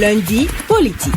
Lundi politique.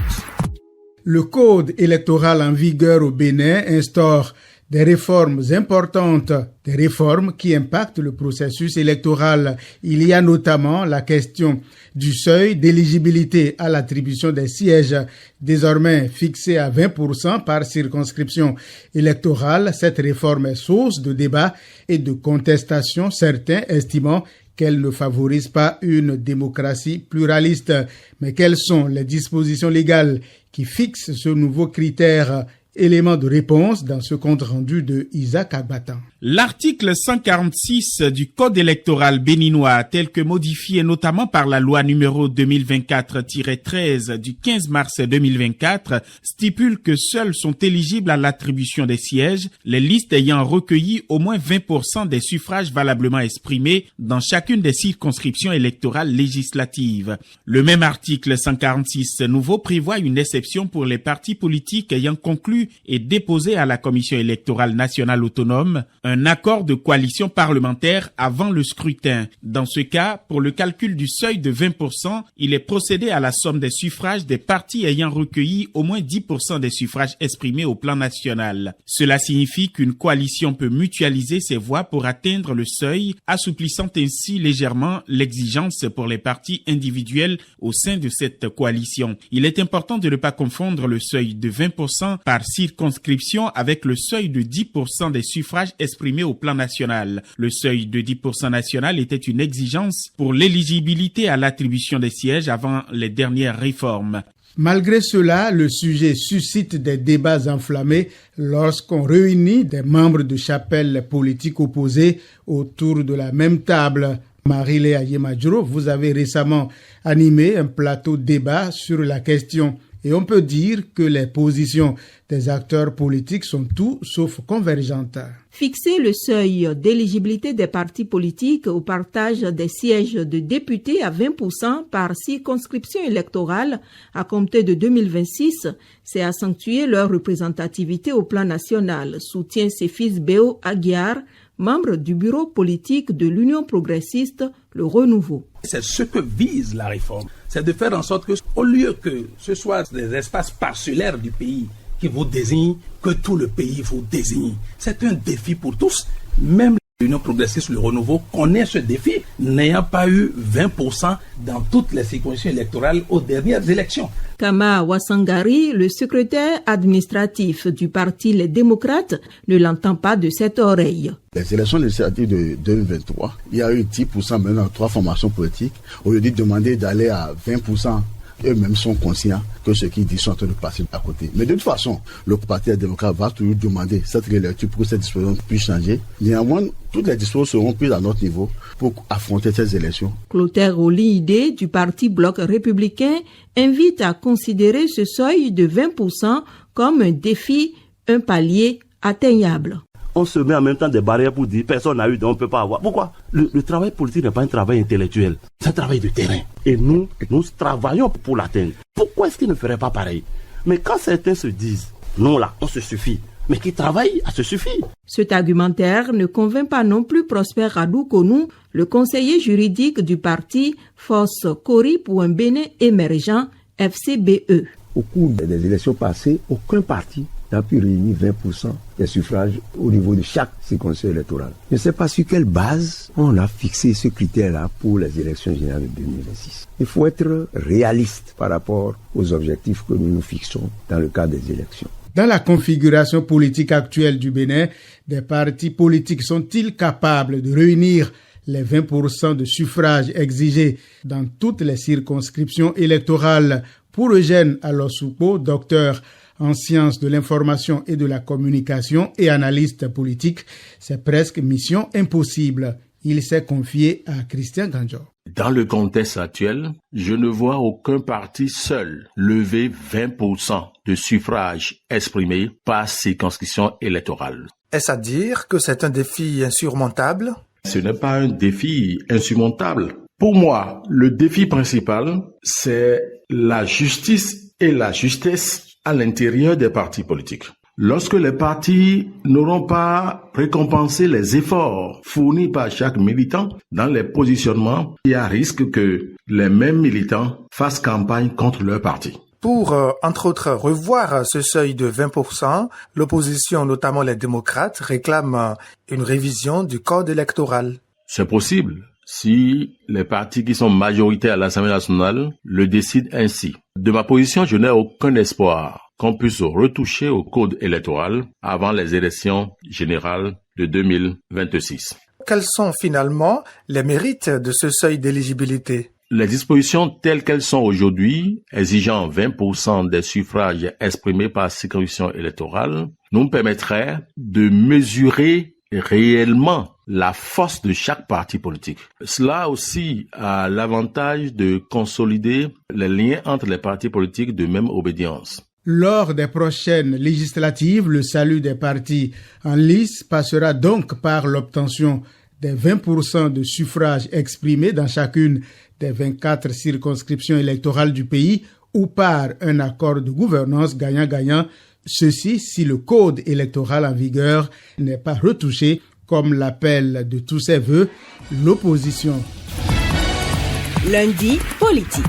Le code électoral en vigueur au Bénin instaure des réformes importantes, des réformes qui impactent le processus électoral. Il y a notamment la question du seuil d'éligibilité à l'attribution des sièges, désormais fixé à 20% par circonscription électorale. Cette réforme est source de débat et de contestation, certains estimant qu'elle ne favorise pas une démocratie pluraliste. Mais quelles sont les dispositions légales qui fixent ce nouveau critère? Élément de réponse dans ce compte rendu de Isaac Agbatan. L'article 146 du Code électoral béninois, tel que modifié notamment par la loi numéro 2024-13 du 15 mars 2024, stipule que seuls sont éligibles à l'attribution des sièges les listes ayant recueilli au moins 20% des suffrages valablement exprimés dans chacune des circonscriptions électorales législatives. Le même article 146 nouveau prévoit une exception pour les partis politiques ayant conclu et déposé à la Commission électorale nationale autonome un accord de coalition parlementaire avant le scrutin. Dans ce cas, pour le calcul du seuil de 20%, il est procédé à la somme des suffrages des partis ayant recueilli au moins 10% des suffrages exprimés au plan national. Cela signifie qu'une coalition peut mutualiser ses voix pour atteindre le seuil, assouplissant ainsi légèrement l'exigence pour les partis individuels au sein de cette coalition. Il est important de ne pas confondre le seuil de 20% par circonscription avec le seuil de 10% des suffrages exprimés au plan national. Le seuil de 10% national était une exigence pour l'éligibilité à l'attribution des sièges avant les dernières réformes. Malgré cela, le sujet suscite des débats enflammés lorsqu'on réunit des membres de chapelles politiques opposées autour de la même table. Marie-Léa Yemadjoro, vous avez récemment animé un plateau débat sur la question. Et on peut dire que les positions des acteurs politiques sont tout sauf convergentes. Fixer le seuil d'éligibilité des partis politiques au partage des sièges de députés à 20% par circonscription électorale à compter de 2026, c'est accentuer leur représentativité au plan national, soutient Séphis Béo Aguiar, membre du bureau politique de l'Union progressiste, le Renouveau. C'est ce que vise la réforme, c'est de faire en sorte que, au lieu que ce soit des espaces parcellaires du pays qui vous désignent, que tout le pays vous désigne. C'est un défi pour tous, même l'Union progressiste, le Renouveau, connaît ce défi, n'ayant pas eu 20% dans toutes les circonscriptions électorales aux dernières élections. Kama Wassangari, le secrétaire administratif du parti Les Démocrates, ne l'entend pas de cette oreille. Les élections législatives de 2023, il y a eu 10% maintenant dans 3 formations politiques. Au lieu de demander d'aller à 20%, eux-mêmes sont conscients que ce qu'ils disent sont en train de passer à côté. Mais de toute façon, le parti démocrate va toujours demander cette réélecture pour que cette disposition puisse changer. Néanmoins, toutes les dispositions seront prises à notre niveau pour affronter ces élections. Clotaire Olidé du parti Bloc républicain invite à considérer ce seuil de 20% comme un défi, un palier atteignable. On se met en même temps des barrières pour dire personne n'a eu, donc on ne peut pas avoir. Pourquoi? Le travail politique n'est pas un travail intellectuel, c'est un travail de terrain. Et nous travaillons pour l'atteindre. Pourquoi est-ce qu'ils ne feraient pas pareil? Mais quand certains se disent, non là, on se suffit, mais qui travaillent à se suffire. Cet argumentaire ne convainc pas non plus Prosper Radou Konou, le conseiller juridique du parti Force Cori pour un Bénin émergent, FCBE. Au cours des élections passées, aucun parti n'a pu réunir 20% des suffrages au niveau de chaque circonscription électorale. Je ne sais pas sur quelle base on a fixé ce critère-là pour les élections générales de 2026. Il faut être réaliste par rapport aux objectifs que nous nous fixons dans le cadre des élections. Dans la configuration politique actuelle du Bénin, des partis politiques sont-ils capables de réunir les 20% de suffrages exigés dans toutes les circonscriptions électorales? Pour Eugène Alosoupo, docteur en sciences de l'information et de la communication et analyste politique, c'est presque mission impossible. Il s'est confié à Christian Ganjo. Dans le contexte actuel, je ne vois aucun parti seul lever 20% de suffrages exprimés par circonscription électorale. Est-ce à dire que c'est un défi insurmontable? Ce n'est pas un défi insurmontable. Pour moi, le défi principal, c'est la justice et la justesse à l'intérieur des partis politiques. Lorsque les partis n'auront pas récompensé les efforts fournis par chaque militant dans les positionnements, il y a risque que les mêmes militants fassent campagne contre leur parti. Pour, entre autres, revoir ce seuil de 20%, l'opposition, notamment les démocrates, réclame une révision du code électoral. C'est possible si les partis qui sont majoritaires à l'Assemblée nationale le décident ainsi. De ma position, je n'ai aucun espoir qu'on puisse retoucher au code électoral avant les élections générales de 2026. Quels sont finalement les mérites de ce seuil d'éligibilité ? Les dispositions telles qu'elles sont aujourd'hui, exigeant 20% des suffrages exprimés par circonscription électorale, nous permettraient de mesurer réellement la force de chaque parti politique. Cela aussi a l'avantage de consolider les liens entre les partis politiques de même obédience. Lors des prochaines législatives, le salut des partis en lice passera donc par l'obtention des 20% de suffrages exprimés dans chacune des 24 circonscriptions électorales du pays ou par un accord de gouvernance gagnant-gagnant, ceci si le code électoral en vigueur n'est pas retouché, comme l'appelle de tous ses vœux l'opposition. Lundi politique.